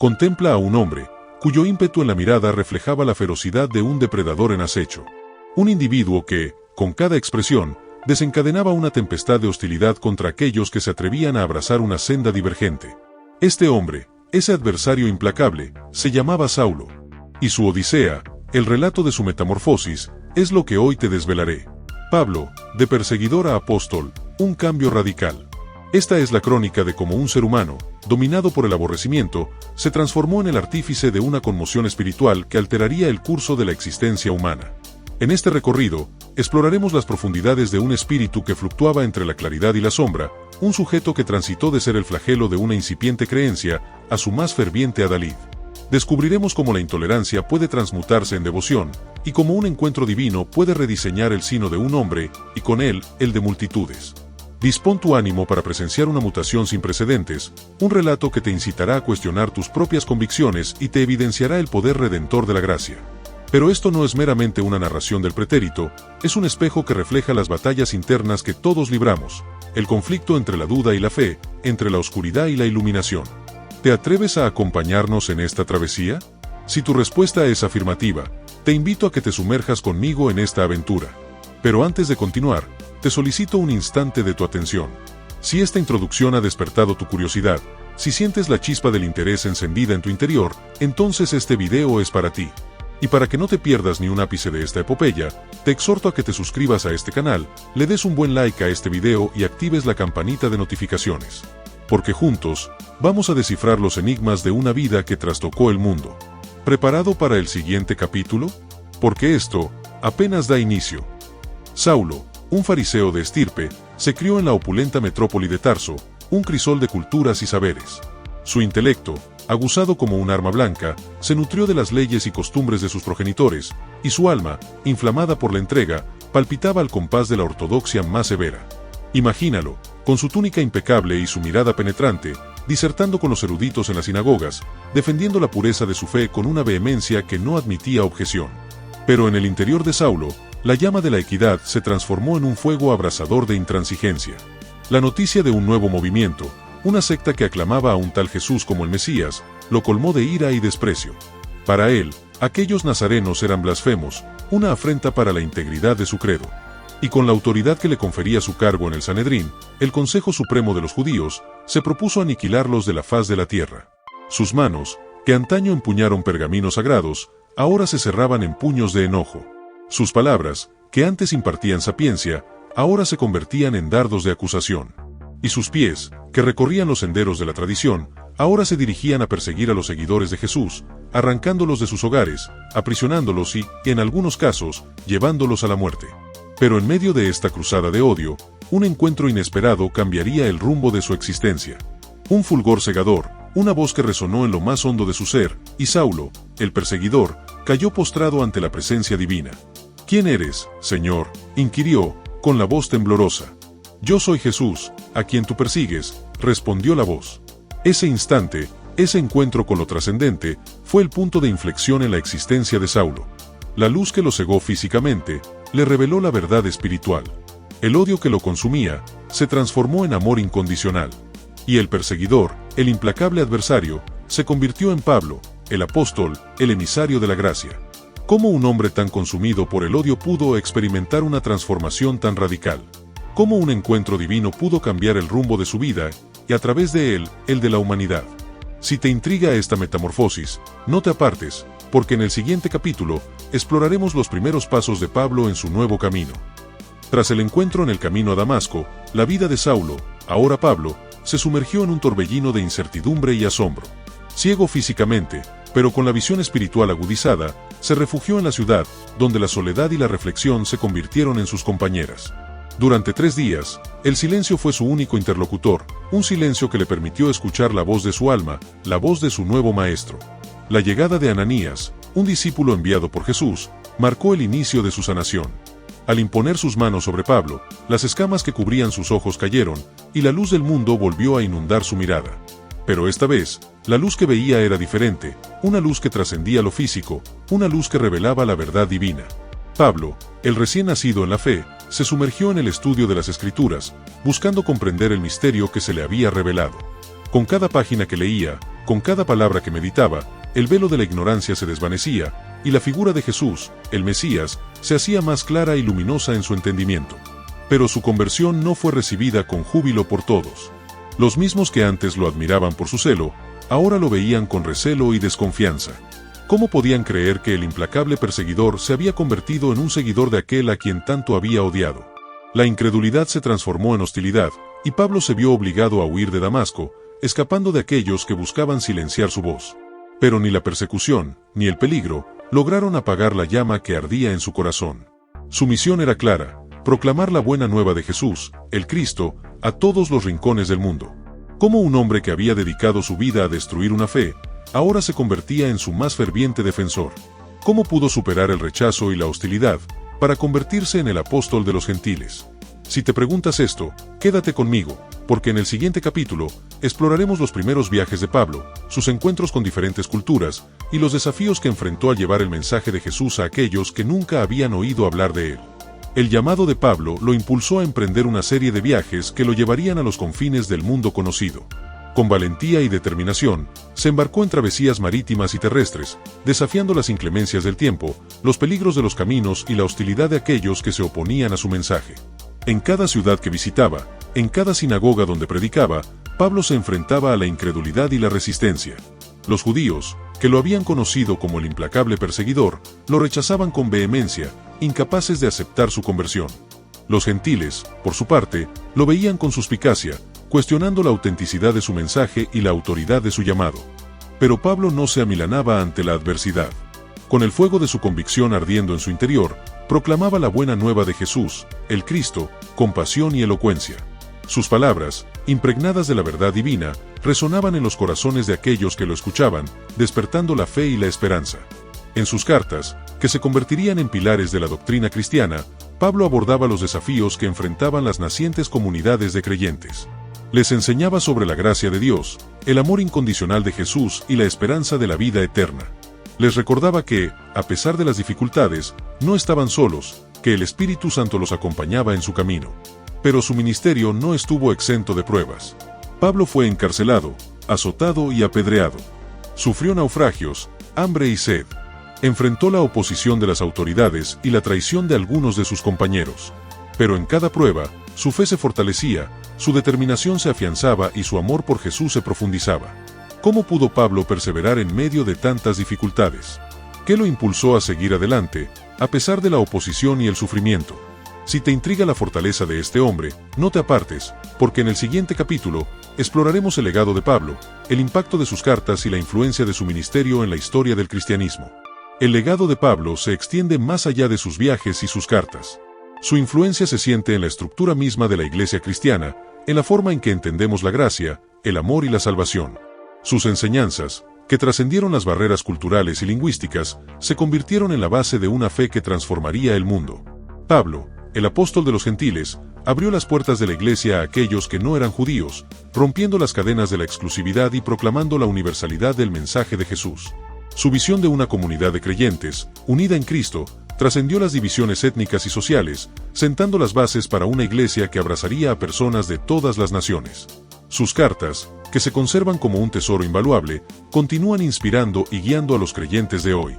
Contempla a un hombre, cuyo ímpetu en la mirada reflejaba la ferocidad de un depredador en acecho. Un individuo que, con cada expresión, desencadenaba una tempestad de hostilidad contra aquellos que se atrevían a abrazar una senda divergente. Este hombre, ese adversario implacable, se llamaba Saulo. Y su Odisea, el relato de su metamorfosis, es lo que hoy te desvelaré. Pablo, de perseguidor a apóstol, un cambio radical. Esta es la crónica de cómo un ser humano, dominado por el aborrecimiento, se transformó en el artífice de una conmoción espiritual que alteraría el curso de la existencia humana. En este recorrido, exploraremos las profundidades de un espíritu que fluctuaba entre la claridad y la sombra, un sujeto que transitó de ser el flagelo de una incipiente creencia a su más ferviente adalid. Descubriremos cómo la intolerancia puede transmutarse en devoción, y cómo un encuentro divino puede rediseñar el sino de un hombre, y con él, el de multitudes. Dispón tu ánimo para presenciar una mutación sin precedentes, un relato que te incitará a cuestionar tus propias convicciones y te evidenciará el poder redentor de la gracia. Pero esto no es meramente una narración del pretérito, es un espejo que refleja las batallas internas que todos libramos, el conflicto entre la duda y la fe, entre la oscuridad y la iluminación. ¿Te atreves a acompañarnos en esta travesía? Si tu respuesta es afirmativa, te invito a que te sumerjas conmigo en esta aventura. Pero antes de continuar, te solicito un instante de tu atención. Si esta introducción ha despertado tu curiosidad, si sientes la chispa del interés encendida en tu interior, entonces este video es para ti. Y para que no te pierdas ni un ápice de esta epopeya, te exhorto a que te suscribas a este canal, le des un buen like a este video y actives la campanita de notificaciones. Porque juntos, vamos a descifrar los enigmas de una vida que trastocó el mundo. ¿Preparado para el siguiente capítulo? Porque esto apenas da inicio. Saulo, un fariseo de estirpe, se crió en la opulenta metrópoli de Tarso, un crisol de culturas y saberes. Su intelecto, aguzado como un arma blanca, se nutrió de las leyes y costumbres de sus progenitores, y su alma, inflamada por la entrega, palpitaba al compás de la ortodoxia más severa. Imagínalo, con su túnica impecable y su mirada penetrante, disertando con los eruditos en las sinagogas, defendiendo la pureza de su fe con una vehemencia que no admitía objeción. Pero en el interior de Saulo, la llama de la equidad se transformó en un fuego abrasador de intransigencia. La noticia de un nuevo movimiento, una secta que aclamaba a un tal Jesús como el Mesías, lo colmó de ira y desprecio. Para él, aquellos nazarenos eran blasfemos, una afrenta para la integridad de su credo. Y con la autoridad que le confería su cargo en el Sanedrín, el Consejo Supremo de los Judíos, se propuso aniquilarlos de la faz de la tierra. Sus manos, que antaño empuñaron pergaminos sagrados, ahora se cerraban en puños de enojo. Sus palabras, que antes impartían sapiencia, ahora se convertían en dardos de acusación. Y sus pies, que recorrían los senderos de la tradición, ahora se dirigían a perseguir a los seguidores de Jesús, arrancándolos de sus hogares, aprisionándolos y, en algunos casos, llevándolos a la muerte. Pero en medio de esta cruzada de odio, un encuentro inesperado cambiaría el rumbo de su existencia. Un fulgor cegador, una voz que resonó en lo más hondo de su ser, y Saulo, el perseguidor, cayó postrado ante la presencia divina. ¿Quién eres, Señor?, inquirió, con la voz temblorosa. Yo soy Jesús, a quien tú persigues, respondió la voz. Ese instante, ese encuentro con lo trascendente, fue el punto de inflexión en la existencia de Saulo. La luz que lo cegó físicamente, le reveló la verdad espiritual. El odio que lo consumía, se transformó en amor incondicional. Y el perseguidor, el implacable adversario, se convirtió en Pablo, el apóstol, el emisario de la gracia. ¿Cómo un hombre tan consumido por el odio pudo experimentar una transformación tan radical? ¿Cómo un encuentro divino pudo cambiar el rumbo de su vida, y a través de él, el de la humanidad? Si te intriga esta metamorfosis, no te apartes, porque en el siguiente capítulo, exploraremos los primeros pasos de Pablo en su nuevo camino. Tras el encuentro en el camino a Damasco, la vida de Saulo, ahora Pablo, se sumergió en un torbellino de incertidumbre y asombro. Ciego físicamente, pero con la visión espiritual agudizada, se refugió en la ciudad, donde la soledad y la reflexión se convirtieron en sus compañeras. Durante 3 días, el silencio fue su único interlocutor, un silencio que le permitió escuchar la voz de su alma, la voz de su nuevo maestro. La llegada de Ananías, un discípulo enviado por Jesús, marcó el inicio de su sanación. Al imponer sus manos sobre Pablo, las escamas que cubrían sus ojos cayeron, y la luz del mundo volvió a inundar su mirada. Pero esta vez, la luz que veía era diferente, una luz que trascendía lo físico, una luz que revelaba la verdad divina. Pablo, el recién nacido en la fe, se sumergió en el estudio de las Escrituras, buscando comprender el misterio que se le había revelado. Con cada página que leía, Con cada palabra que meditaba, el velo de la ignorancia se desvanecía, y la figura de Jesús, el Mesías, se hacía más clara y luminosa en su entendimiento. Pero su conversión no fue recibida con júbilo por todos. Los mismos que antes lo admiraban por su celo, ahora lo veían con recelo y desconfianza. ¿Cómo podían creer que el implacable perseguidor se había convertido en un seguidor de aquel a quien tanto había odiado? La incredulidad se transformó en hostilidad, y Pablo se vio obligado a huir de Damasco, escapando de aquellos que buscaban silenciar su voz. Pero ni la persecución, ni el peligro, lograron apagar la llama que ardía en su corazón. Su misión era clara: proclamar la buena nueva de Jesús, el Cristo, a todos los rincones del mundo. Como un hombre que había dedicado su vida a destruir una fe, ahora se convertía en su más ferviente defensor. ¿Cómo pudo superar el rechazo y la hostilidad para convertirse en el apóstol de los gentiles? Si te preguntas esto, quédate conmigo, porque en el siguiente capítulo exploraremos los primeros viajes de Pablo, sus encuentros con diferentes culturas y los desafíos que enfrentó al llevar el mensaje de Jesús a aquellos que nunca habían oído hablar de él. El llamado de Pablo lo impulsó a emprender una serie de viajes que lo llevarían a los confines del mundo conocido. Con valentía y determinación, se embarcó en travesías marítimas y terrestres, desafiando las inclemencias del tiempo, los peligros de los caminos y la hostilidad de aquellos que se oponían a su mensaje. En cada ciudad que visitaba, en cada sinagoga donde predicaba, Pablo se enfrentaba a la incredulidad y la resistencia. Los judíos, que lo habían conocido como el implacable perseguidor, lo rechazaban con vehemencia, incapaces de aceptar su conversión. Los gentiles, por su parte, lo veían con suspicacia, cuestionando la autenticidad de su mensaje y la autoridad de su llamado. Pero Pablo no se amilanaba ante la adversidad. Con el fuego de su convicción ardiendo en su interior, proclamaba la buena nueva de Jesús, el Cristo, con pasión y elocuencia. Sus palabras, impregnadas de la verdad divina, resonaban en los corazones de aquellos que lo escuchaban, despertando la fe y la esperanza. En sus cartas, que se convertirían en pilares de la doctrina cristiana, Pablo abordaba los desafíos que enfrentaban las nacientes comunidades de creyentes. Les enseñaba sobre la gracia de Dios, el amor incondicional de Jesús y la esperanza de la vida eterna. Les recordaba que, a pesar de las dificultades, no estaban solos, que el Espíritu Santo los acompañaba en su camino. Pero su ministerio no estuvo exento de pruebas. Pablo fue encarcelado, azotado y apedreado. Sufrió naufragios, hambre y sed. Enfrentó la oposición de las autoridades y la traición de algunos de sus compañeros. Pero en cada prueba, su fe se fortalecía, su determinación se afianzaba y su amor por Jesús se profundizaba. ¿Cómo pudo Pablo perseverar en medio de tantas dificultades? ¿Qué lo impulsó a seguir adelante, a pesar de la oposición y el sufrimiento? Si te intriga la fortaleza de este hombre, no te apartes, porque en el siguiente capítulo exploraremos el legado de Pablo, el impacto de sus cartas y la influencia de su ministerio en la historia del cristianismo. El legado de Pablo se extiende más allá de sus viajes y sus cartas. Su influencia se siente en la estructura misma de la Iglesia cristiana, en la forma en que entendemos la gracia, el amor y la salvación. Sus enseñanzas, que trascendieron las barreras culturales y lingüísticas, se convirtieron en la base de una fe que transformaría el mundo. Pablo, el apóstol de los gentiles, abrió las puertas de la Iglesia a aquellos que no eran judíos, rompiendo las cadenas de la exclusividad y proclamando la universalidad del mensaje de Jesús. Su visión de una comunidad de creyentes, unida en Cristo, trascendió las divisiones étnicas y sociales, sentando las bases para una iglesia que abrazaría a personas de todas las naciones. Sus cartas, que se conservan como un tesoro invaluable, continúan inspirando y guiando a los creyentes de hoy.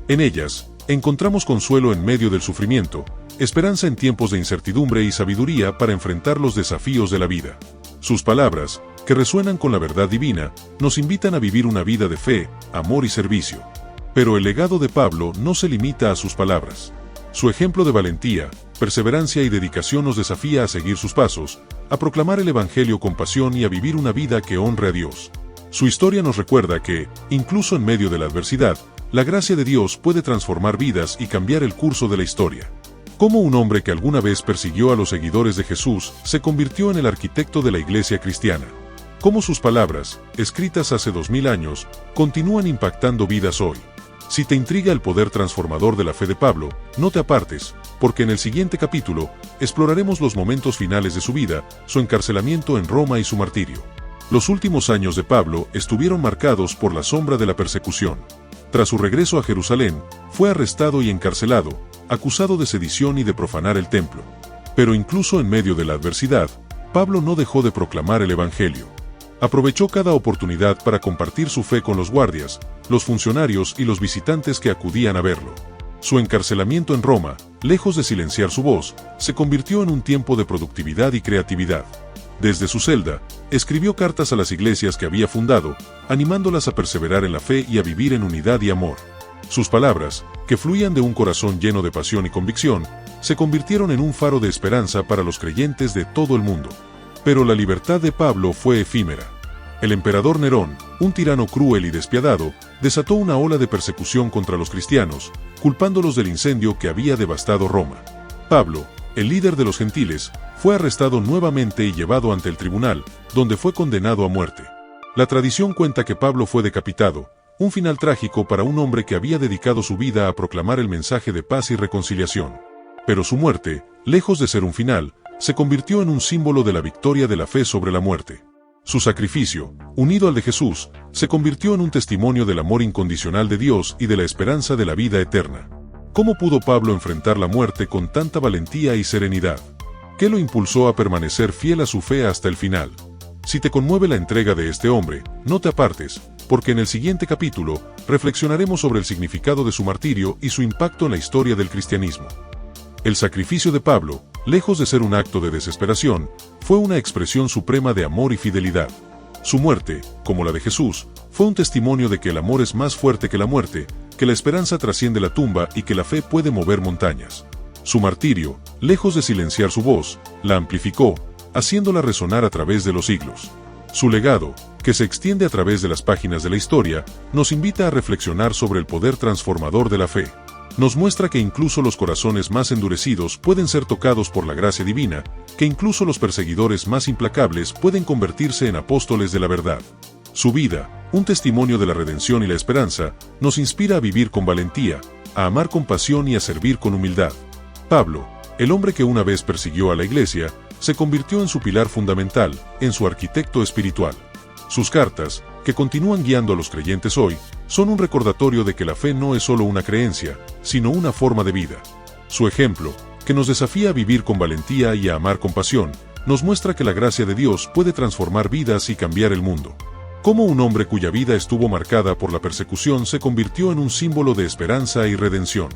En ellas, encontramos consuelo en medio del sufrimiento, esperanza en tiempos de incertidumbre y sabiduría para enfrentar los desafíos de la vida. Sus palabras, que resuenan con la verdad divina, nos invitan a vivir una vida de fe, amor y servicio. Pero el legado de Pablo no se limita a sus palabras. Su ejemplo de valentía, perseverancia y dedicación nos desafía a seguir sus pasos, a proclamar el Evangelio con pasión y a vivir una vida que honre a Dios. Su historia nos recuerda que, incluso en medio de la adversidad, la gracia de Dios puede transformar vidas y cambiar el curso de la historia. Cómo un hombre que alguna vez persiguió a los seguidores de Jesús se convirtió en el arquitecto de la Iglesia cristiana. Cómo sus palabras, escritas hace 2000 años, continúan impactando vidas hoy. Si te intriga el poder transformador de la fe de Pablo, no te apartes, porque en el siguiente capítulo exploraremos los momentos finales de su vida, su encarcelamiento en Roma y su martirio. Los últimos años de Pablo estuvieron marcados por la sombra de la persecución. Tras su regreso a Jerusalén, fue arrestado y encarcelado, acusado de sedición y de profanar el templo. Pero incluso en medio de la adversidad, Pablo no dejó de proclamar el Evangelio. Aprovechó cada oportunidad para compartir su fe con los guardias, los funcionarios y los visitantes que acudían a verlo. Su encarcelamiento en Roma, lejos de silenciar su voz, se convirtió en un tiempo de productividad y creatividad. Desde su celda, escribió cartas a las iglesias que había fundado, animándolas a perseverar en la fe y a vivir en unidad y amor. Sus palabras, que fluían de un corazón lleno de pasión y convicción, se convirtieron en un faro de esperanza para los creyentes de todo el mundo. Pero la libertad de Pablo fue efímera. El emperador Nerón, un tirano cruel y despiadado, desató una ola de persecución contra los cristianos, culpándolos del incendio que había devastado Roma. Pablo, el líder de los gentiles, fue arrestado nuevamente y llevado ante el tribunal, donde fue condenado a muerte. La tradición cuenta que Pablo fue decapitado, un final trágico para un hombre que había dedicado su vida a proclamar el mensaje de paz y reconciliación. Pero su muerte, lejos de ser un final, se convirtió en un símbolo de la victoria de la fe sobre la muerte. Su sacrificio, unido al de Jesús, se convirtió en un testimonio del amor incondicional de Dios y de la esperanza de la vida eterna. ¿Cómo pudo Pablo enfrentar la muerte con tanta valentía y serenidad? ¿Qué lo impulsó a permanecer fiel a su fe hasta el final? Si te conmueve la entrega de este hombre, no te apartes, porque en el siguiente capítulo reflexionaremos sobre el significado de su martirio y su impacto en la historia del cristianismo. El sacrificio de Pablo, lejos de ser un acto de desesperación, fue una expresión suprema de amor y fidelidad. Su muerte, como la de Jesús, fue un testimonio de que el amor es más fuerte que la muerte, que la esperanza trasciende la tumba y que la fe puede mover montañas. Su martirio, lejos de silenciar su voz, la amplificó, haciéndola resonar a través de los siglos. Su legado, que se extiende a través de las páginas de la historia, nos invita a reflexionar sobre el poder transformador de la fe. Nos muestra que incluso los corazones más endurecidos pueden ser tocados por la gracia divina, que incluso los perseguidores más implacables pueden convertirse en apóstoles de la verdad. Su vida, un testimonio de la redención y la esperanza, nos inspira a vivir con valentía, a amar con pasión y a servir con humildad. Pablo, el hombre que una vez persiguió a la iglesia, se convirtió en su pilar fundamental, en su arquitecto espiritual. Sus cartas, que continúan guiando a los creyentes hoy, son un recordatorio de que la fe no es solo una creencia, sino una forma de vida. Su ejemplo, que nos desafía a vivir con valentía y a amar con pasión, nos muestra que la gracia de Dios puede transformar vidas y cambiar el mundo. Cómo un hombre cuya vida estuvo marcada por la persecución se convirtió en un símbolo de esperanza y redención.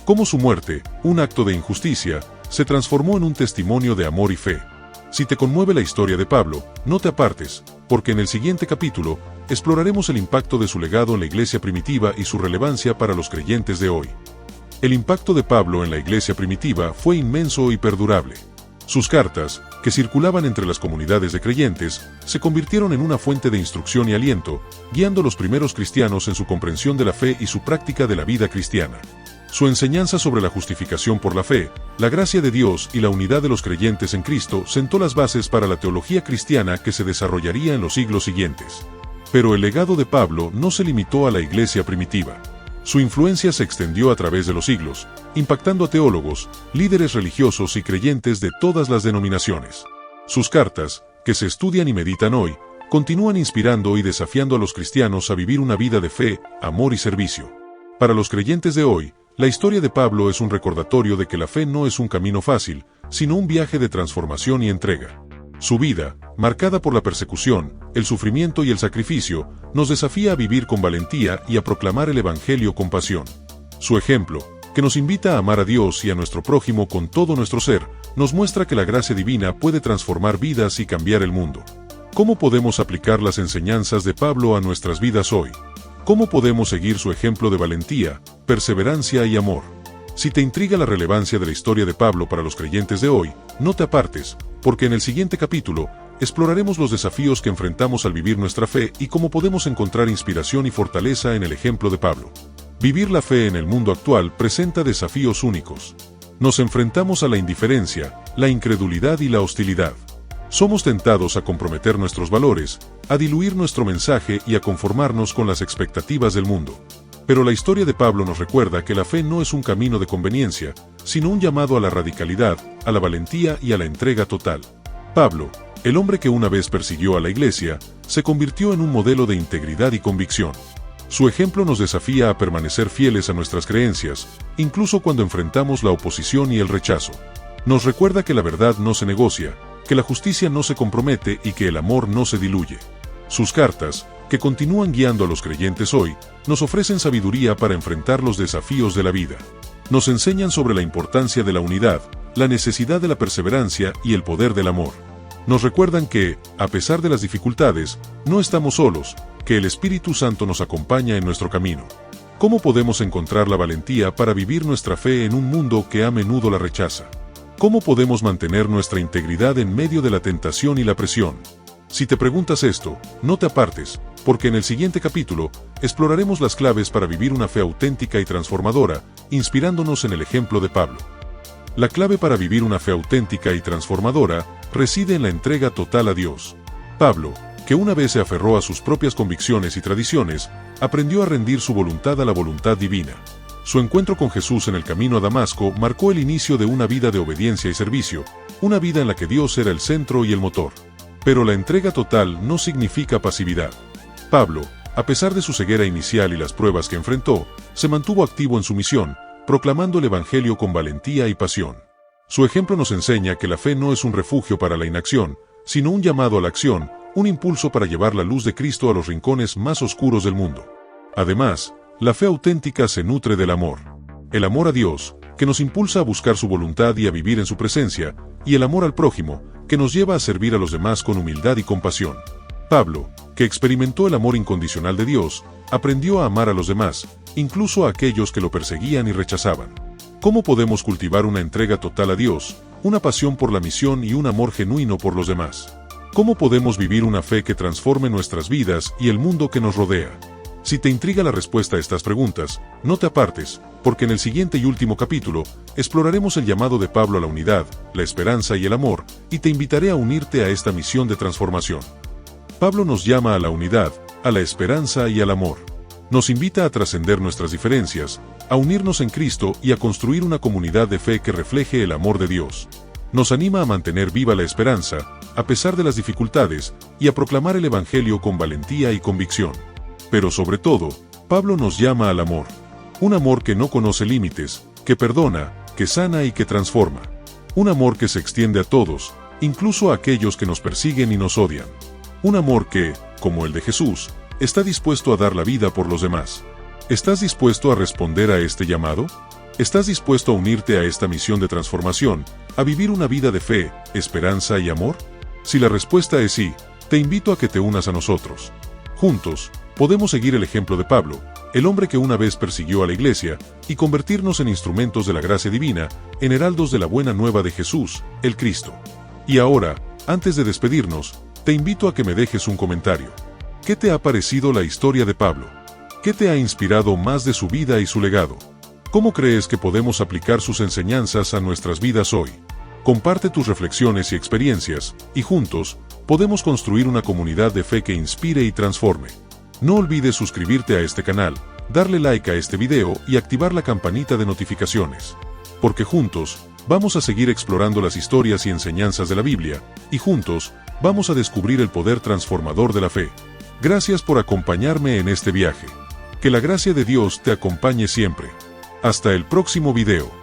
Cómo su muerte, un acto de injusticia, se transformó en un testimonio de amor y fe. Si te conmueve la historia de Pablo, no te apartes, porque en el siguiente capítulo exploraremos el impacto de su legado en la iglesia primitiva y su relevancia para los creyentes de hoy. El impacto de Pablo en la iglesia primitiva fue inmenso y perdurable. Sus cartas, que circulaban entre las comunidades de creyentes, se convirtieron en una fuente de instrucción y aliento, guiando a los primeros cristianos en su comprensión de la fe y su práctica de la vida cristiana. Su enseñanza sobre la justificación por la fe, la gracia de Dios y la unidad de los creyentes en Cristo sentó las bases para la teología cristiana que se desarrollaría en los siglos siguientes. Pero el legado de Pablo no se limitó a la iglesia primitiva. Su influencia se extendió a través de los siglos, impactando a teólogos, líderes religiosos y creyentes de todas las denominaciones. Sus cartas, que se estudian y meditan hoy, continúan inspirando y desafiando a los cristianos a vivir una vida de fe, amor y servicio. Para los creyentes de hoy, la historia de Pablo es un recordatorio de que la fe no es un camino fácil, sino un viaje de transformación y entrega. Su vida, marcada por la persecución, el sufrimiento y el sacrificio, nos desafía a vivir con valentía y a proclamar el Evangelio con pasión. Su ejemplo, que nos invita a amar a Dios y a nuestro prójimo con todo nuestro ser, nos muestra que la gracia divina puede transformar vidas y cambiar el mundo. ¿Cómo podemos aplicar las enseñanzas de Pablo a nuestras vidas hoy? ¿Cómo podemos seguir su ejemplo de valentía, perseverancia y amor? Si te intriga la relevancia de la historia de Pablo para los creyentes de hoy, no te apartes, porque en el siguiente capítulo exploraremos los desafíos que enfrentamos al vivir nuestra fe y cómo podemos encontrar inspiración y fortaleza en el ejemplo de Pablo. Vivir la fe en el mundo actual presenta desafíos únicos. Nos enfrentamos a la indiferencia, la incredulidad y la hostilidad. Somos tentados a comprometer nuestros valores, a diluir nuestro mensaje y a conformarnos con las expectativas del mundo. Pero la historia de Pablo nos recuerda que la fe no es un camino de conveniencia, sino un llamado a la radicalidad, a la valentía y a la entrega total. Pablo, el hombre que una vez persiguió a la iglesia, se convirtió en un modelo de integridad y convicción. Su ejemplo nos desafía a permanecer fieles a nuestras creencias, incluso cuando enfrentamos la oposición y el rechazo. Nos recuerda que la verdad no se negocia, que la justicia no se compromete y que el amor no se diluye. Sus cartas, que continúan guiando a los creyentes hoy, nos ofrecen sabiduría para enfrentar los desafíos de la vida. Nos enseñan sobre la importancia de la unidad, la necesidad de la perseverancia y el poder del amor. Nos recuerdan que, a pesar de las dificultades, no estamos solos, que el Espíritu Santo nos acompaña en nuestro camino. ¿Cómo podemos encontrar la valentía para vivir nuestra fe en un mundo que a menudo la rechaza? ¿Cómo podemos mantener nuestra integridad en medio de la tentación y la presión? Si te preguntas esto, no te apartes, porque en el siguiente capítulo exploraremos las claves para vivir una fe auténtica y transformadora, inspirándonos en el ejemplo de Pablo. La clave para vivir una fe auténtica y transformadora reside en la entrega total a Dios. Pablo, que una vez se aferró a sus propias convicciones y tradiciones, aprendió a rendir su voluntad a la voluntad divina. Su encuentro con Jesús en el camino a Damasco marcó el inicio de una vida de obediencia y servicio, una vida en la que Dios era el centro y el motor. Pero la entrega total no significa pasividad. Pablo, a pesar de su ceguera inicial y las pruebas que enfrentó, se mantuvo activo en su misión, proclamando el Evangelio con valentía y pasión. Su ejemplo nos enseña que la fe no es un refugio para la inacción, sino un llamado a la acción, un impulso para llevar la luz de Cristo a los rincones más oscuros del mundo. Además, la fe auténtica se nutre del amor. El amor a Dios, que nos impulsa a buscar su voluntad y a vivir en su presencia, y el amor al prójimo, que nos lleva a servir a los demás con humildad y compasión. Pablo, que experimentó el amor incondicional de Dios, aprendió a amar a los demás, incluso a aquellos que lo perseguían y rechazaban. ¿Cómo podemos cultivar una entrega total a Dios, una pasión por la misión y un amor genuino por los demás? ¿Cómo podemos vivir una fe que transforme nuestras vidas y el mundo que nos rodea? Si te intriga la respuesta a estas preguntas, no te apartes, porque en el siguiente y último capítulo, exploraremos el llamado de Pablo a la unidad, la esperanza y el amor, y te invitaré a unirte a esta misión de transformación. Pablo nos llama a la unidad, a la esperanza y al amor. Nos invita a trascender nuestras diferencias, a unirnos en Cristo y a construir una comunidad de fe que refleje el amor de Dios. Nos anima a mantener viva la esperanza, a pesar de las dificultades, y a proclamar el Evangelio con valentía y convicción. Pero sobre todo, Pablo nos llama al amor. Un amor que no conoce límites, que perdona, que sana y que transforma. Un amor que se extiende a todos, incluso a aquellos que nos persiguen y nos odian. Un amor que, como el de Jesús, está dispuesto a dar la vida por los demás. ¿Estás dispuesto a responder a este llamado? ¿Estás dispuesto a unirte a esta misión de transformación, a vivir una vida de fe, esperanza y amor? Si la respuesta es sí, te invito a que te unas a nosotros. Juntos, podemos seguir el ejemplo de Pablo, el hombre que una vez persiguió a la iglesia, y convertirnos en instrumentos de la gracia divina, en heraldos de la buena nueva de Jesús, el Cristo. Y ahora, antes de despedirnos, te invito a que me dejes un comentario. ¿Qué te ha parecido la historia de Pablo? ¿Qué te ha inspirado más de su vida y su legado? ¿Cómo crees que podemos aplicar sus enseñanzas a nuestras vidas hoy? Comparte tus reflexiones y experiencias, y juntos, podemos construir una comunidad de fe que inspire y transforme. No olvides suscribirte a este canal, darle like a este video y activar la campanita de notificaciones. Porque juntos, vamos a seguir explorando las historias y enseñanzas de la Biblia, y juntos, vamos a descubrir el poder transformador de la fe. Gracias por acompañarme en este viaje. Que la gracia de Dios te acompañe siempre. Hasta el próximo video.